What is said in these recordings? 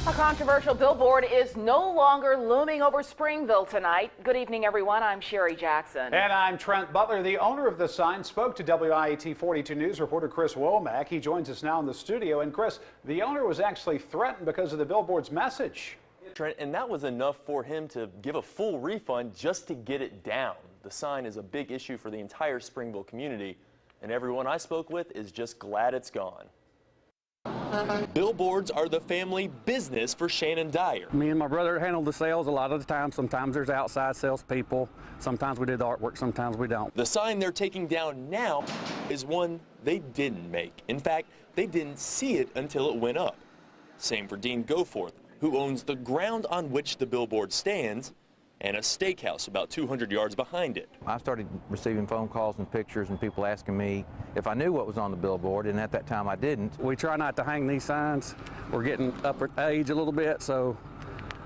A controversial billboard is no longer looming over Springville tonight. Good evening, everyone. I'm Sherry Jackson. And I'm Trent Butler. The owner of the sign spoke to WIAT 42 News reporter Chris Womack. He joins us now in the studio. And Chris, the owner was actually threatened because of the billboard's message. Trent, and that was enough for him to give a full refund just to get it down. The sign is a big issue for the entire Springville community, and everyone I spoke with is just glad it's gone. Billboards are the family business for Shannon Dyer. Me and my brother handle the sales a lot of the time. Sometimes there's outside salespeople. Sometimes we do the artwork, sometimes we don't. The sign they're taking down now is one they didn't make. In fact, they didn't see it until it went up. Same for Dean Goforth, who owns the ground on which the billboard stands and a steakhouse about 200 yards behind it. I started receiving phone calls and pictures and people asking me if I knew what was on the billboard, and at that time I didn't. We try not to hang these signs. We're getting up in age a little bit,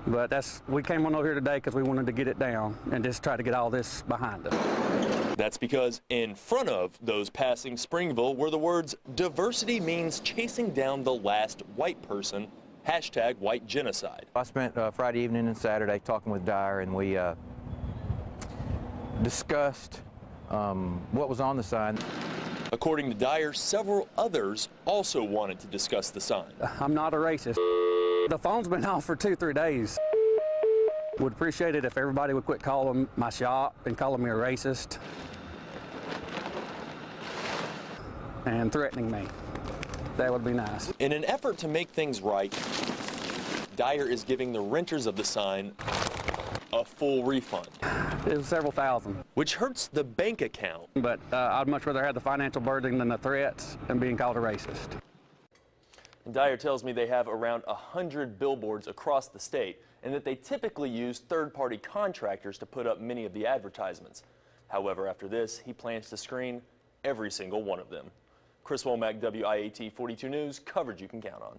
but we came on over here today because we wanted to get it down and just try to get all this behind us. That's because in front of those passing Springville were the words, "Diversity means chasing down the last white person. Hashtag white genocide." I spent Friday evening and Saturday talking with Dyer, and we discussed what was on the sign. According to Dyer, several others also wanted to discuss the sign. I'm not a racist. The phone's been off for 2-3 days. Would appreciate it if everybody would quit calling my shop and calling me a racist and threatening me. That would be nice. In an effort to make things right, Dyer is giving the renters of the sign a full refund. It was several thousand. Which hurts the bank account. But I'd much rather have the financial burden than the threats and being called a racist. And Dyer tells me they have around 100 billboards across the state and that they typically use third-party contractors to put up many of the advertisements. However, after this, he plans to screen every single one of them. Chris Womack, WIAT 42 News, coverage you can count on.